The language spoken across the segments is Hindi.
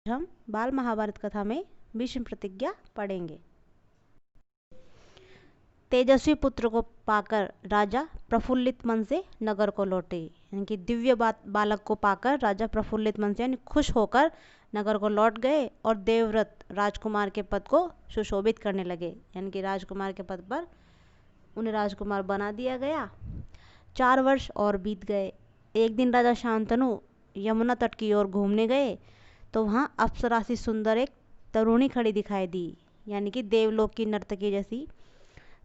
हम बाल महाभारत कथा में भीष्म प्रतिज्ञा पढ़ेंगे। तेजस्वी पुत्र को पाकर राजा प्रफुल्लित मन से नगर को लौटे। यानी कि दिव्य बालक को पाकर राजा प्रफुल्लित मन से यानी खुश होकर नगर को लौट गए और देवव्रत राजकुमार के पद को सुशोभित करने लगे। यानी कि राजकुमार के पद पर उन्हें राजकुमार बना दिया गया। 4 वर्ष और बीत गए। एक दिन राजा शांतनु यमुना तट की ओर घूमने गए तो वहाँ अप्सरा सी सुंदर एक तरुणी खड़ी दिखाई दी। यानी कि देवलोक की नर्तकी जैसी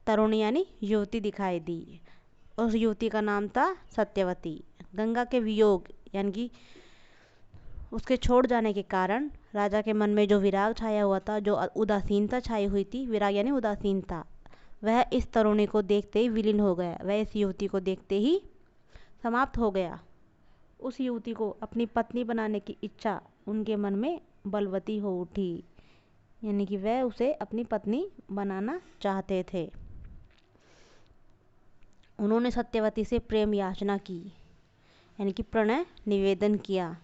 तरुणी यानी युवती दिखाई दी। उस युवती का नाम था सत्यवती। गंगा के वियोग यानी कि उसके छोड़ जाने के कारण राजा के मन में जो विराग छाया हुआ था, जो उदासीनता छाई हुई थी, विराग यानी उदासीनता, वह इस तरुणी को देखते ही विलीन हो गया। वह इस युवती को देखते ही समाप्त हो गया। उस युवती को अपनी पत्नी बनाने की इच्छा उनके मन में बलवती हो उठी। यानी कि वह उसे अपनी पत्नी बनाना चाहते थे। उन्होंने सत्यवती से प्रेम याचना की, यानी कि प्रणय निवेदन किया।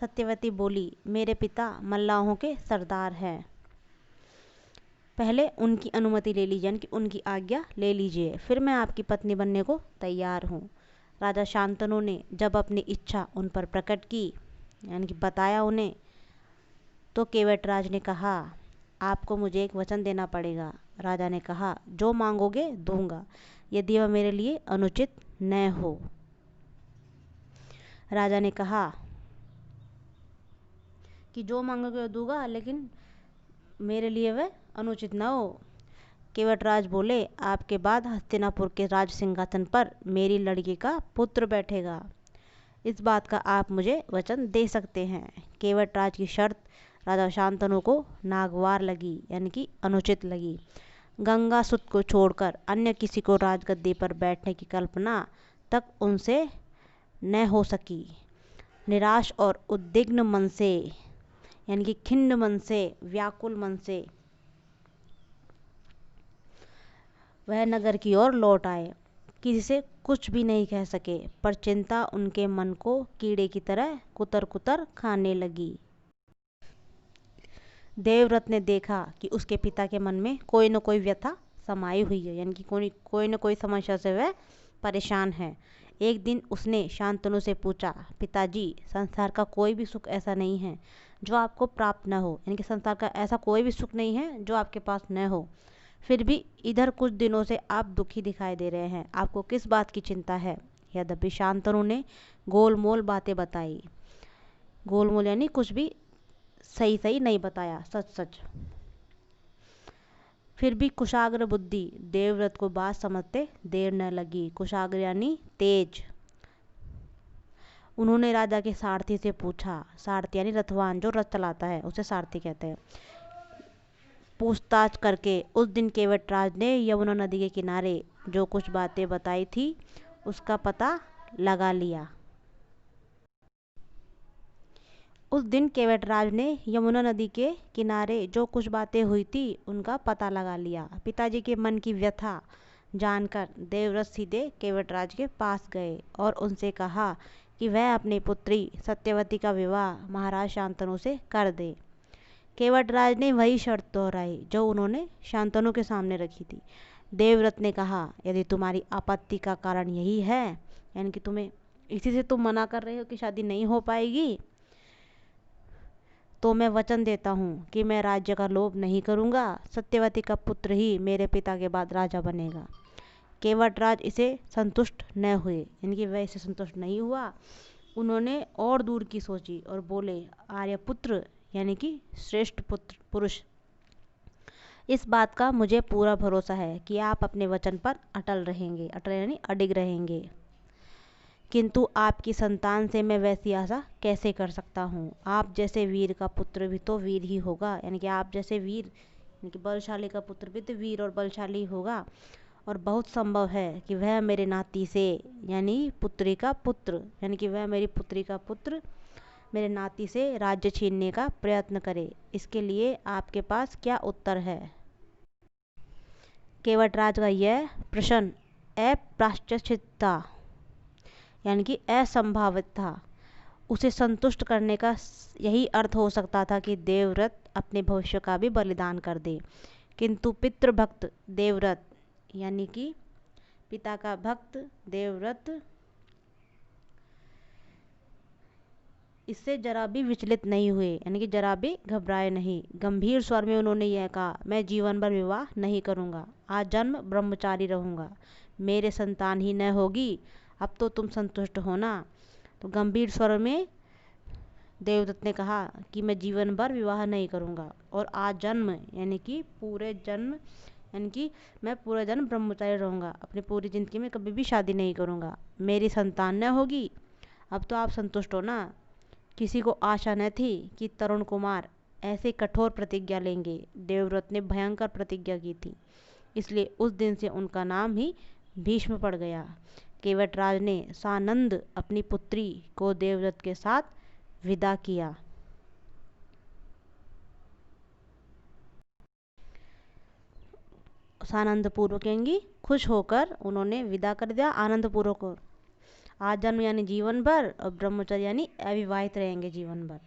सत्यवती बोली, मेरे पिता मल्लाहों के सरदार हैं, पहले उनकी अनुमति ले लीजिए, यानी कि उनकी आज्ञा ले लीजिए, फिर मैं आपकी पत्नी बनने को तैयार हूँ। राजा शांतनु ने जब अपनी इच्छा उन पर प्रकट की, यानी कि बताया उन्हें, तो केवटराज ने कहा, आपको मुझे एक वचन देना पड़ेगा। राजा ने कहा, जो मांगोगे दूंगा, यदि वह मेरे लिए अनुचित न हो। राजा ने कहा कि जो मांगोगे वह दूंगा, लेकिन मेरे लिए वह अनुचित न हो। केवटराज बोले, आपके बाद हस्तिनापुर के राज सिंहासन पर मेरी लड़की का पुत्र बैठेगा। इस बात का आप मुझे वचन दे सकते हैं। केवटराज की शर्त राजा शांतनु को नागवार लगी, यानी कि अनुचित लगी। गंगा सुत को छोड़कर अन्य किसी को राजगद्दी पर बैठने की कल्पना तक उनसे न हो सकी। निराश और उद्विग्न मन से, यानी कि खिन्न मन से, व्याकुल मन से वह नगर की ओर लौट आए। किसी से कुछ भी नहीं कह सके, पर चिंता उनके मन को कीड़े की तरह कुतर कुतर खाने लगी। देवव्रत ने देखा कि उसके पिता के मन में कोई न कोई व्यथा समाई हुई है, यानी कि कोई न कोई समस्या से वह परेशान है। एक दिन उसने शांतनु से पूछा, पिताजी, संसार का कोई भी सुख ऐसा नहीं है जो आपको प्राप्त न हो, यानी कि संसार का ऐसा कोई भी सुख नहीं है जो आपके पास न हो, फिर भी इधर कुछ दिनों से आप दुखी दिखाई दे रहे हैं, आपको किस बात की चिंता है? यद्यपि शांतनु ने गोलमोल बातें बताई। गोलमोल यानी कुछ भी सही सही नहीं बताया, सच सच। फिर भी कुशाग्र बुद्धि देवव्रत को बात समझते देर न लगी। कुशाग्र यानी तेज। उन्होंने राजा के सारथी से पूछा, सारथी यानी रथवान, जो रथ चलाता है उसे सारथी कहते हैं। पूछताछ करके उस दिन केवटराज ने यमुना नदी के किनारे जो कुछ बातें बताई थी उसका पता लगा लिया। उस दिन केवटराज ने यमुना नदी के किनारे जो कुछ बातें हुई थी उनका पता लगा लिया। पिताजी के मन की व्यथा जानकर देवव्रत सीधे केवटराज के पास गए और उनसे कहा कि वह अपनी पुत्री सत्यवती का विवाह महाराज शांतनु से कर दे। केवटराज ने वही शर्त दोहराई जो उन्होंने शांतनु के सामने रखी थी। देवव्रत ने कहा, यदि तुम्हारी आपत्ति का कारण यही है, यानी कि तुम्हें इसी से तुम मना कर रहे हो कि शादी नहीं हो पाएगी, तो मैं वचन देता हूँ कि मैं राज्य का लोभ नहीं करूँगा। सत्यवती का पुत्र ही मेरे पिता के बाद राजा बनेगा। केवटराज इसे संतुष्ट न हुए, यानी कि वह इसे संतुष्ट नहीं हुआ। उन्होंने और दूर की सोची और बोले, आर्यपुत्र यानी कि श्रेष्ठ पुत्र पुरुष, इस बात का मुझे पूरा भरोसा है कि आप अपने वचन पर अटल रहेंगे, अटल यानी अडिग रहेंगे, किंतु आपकी संतान से मैं वैसी आशा कैसे कर सकता हूँ? आप जैसे वीर का पुत्र भी तो वीर ही होगा, यानी कि आप जैसे वीर, यानी कि बलशाली का पुत्र भी तो वीर और बलशाली होगा, और बहुत संभव है कि वह मेरे नाती से, यानी पुत्री का पुत्र, यानी कि वह मेरी पुत्री का पुत्र मेरे नाती से राज्य छीनने का प्रयत्न करे। इसके लिए आपके पास क्या उत्तर है? केवटराज का यह प्रश्न अप्रत्याशित था, यानी कि असंभावित था। उसे संतुष्ट करने का यही अर्थ हो सकता था कि देवव्रत अपने भविष्य का भी बलिदान कर दे। किंतु पितृभक्त देवव्रत यानी कि पिता का भक्त देवव्रत इससे जरा भी विचलित नहीं हुए, यानी कि जरा भी घबराए नहीं। गंभीर स्वर में उन्होंने यह कहा, मैं जीवन भर विवाह नहीं करूँगा, आजन्म ब्रह्मचारी रहूँगा, मेरे संतान ही न होगी, अब तो तुम संतुष्ट होना। तो गंभीर स्वर में देवदत्त ने कहा कि मैं जीवन भर विवाह नहीं करूँगा और आजन्म यानी कि पूरे जन्म, यानी कि मैं पूरा जन्म ब्रह्मचारी रहूँगा, अपनी पूरी ज़िंदगी में कभी भी शादी नहीं करूँगा, मेरी संतान न होगी, अब तो आप संतुष्ट हो ना। किसी को आशा न थी कि तरुण कुमार ऐसे कठोर प्रतिज्ञा लेंगे। देवव्रत ने भयंकर प्रतिज्ञा की थी, इसलिए उस दिन से उनका नाम ही भीष्म पड़ गया। केवटराज ने सानंद अपनी पुत्री को देवव्रत के साथ विदा किया। सानंद पूर्वक यानी खुश होकर उन्होंने विदा कर दिया, आनंद पूर्वक। आजन्म यानी जीवन भर और ब्रह्मचर्य यानी अविवाहित रहेंगे जीवन भर।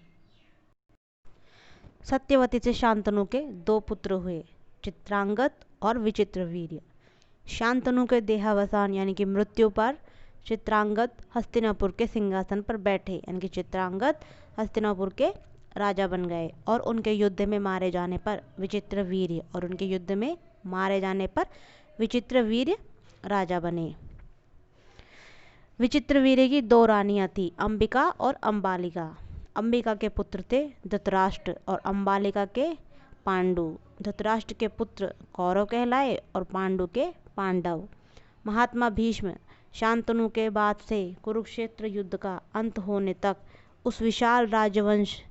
सत्यवती से शांतनु के 2 पुत्र हुए, चित्रांगत और विचित्रवीर्य। शांतनु के देहावसान यानी कि मृत्यु पर चित्रांगत हस्तिनापुर के सिंहासन पर बैठे, यानी कि चित्रांगत हस्तिनापुर के राजा बन गए और उनके युद्ध में मारे जाने पर विचित्रवीर्य राजा बने। विचित्रवीर्य की 2 रानियां थी, अंबिका और अंबालिका। अंबिका के पुत्र थे धृतराष्ट्र और अंबालिका के पांडु। धृतराष्ट्र के पुत्र कौरव कहलाए और पांडु के पांडव। महात्मा भीष्म शांतनु के बाद से कुरुक्षेत्र युद्ध का अंत होने तक उस विशाल राजवंश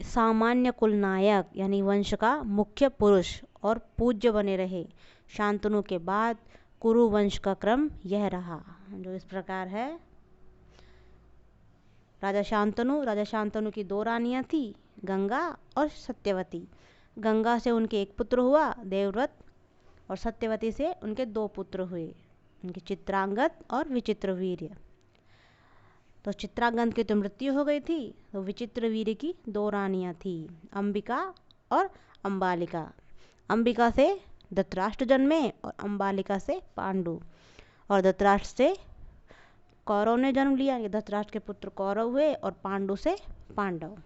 सामान्य कुलनायक यानी वंश का मुख्य पुरुष और पूज्य बने रहे। शांतनु के बाद कुरु वंश का क्रम यह रहा, जो इस प्रकार है। राजा शांतनु की 2 रानियां थी, गंगा और सत्यवती। गंगा से उनके 1 पुत्र हुआ देवव्रत और सत्यवती से उनके 2 पुत्र हुए, उनके चित्रांगत और विचित्रवीर्य। तो चित्रांगत की तो मृत्यु हो गई थी, तो विचित्रवीर्य की 2 रानियां थी, अंबिका और अंबालिका। अंबिका से धृतराष्ट्र जन्मे और अंबालिका से पांडु, और धृतराष्ट्र से कौरव ने जन्म लिया। धृतराष्ट्र के पुत्र कौरव हुए और पांडु से पांडव।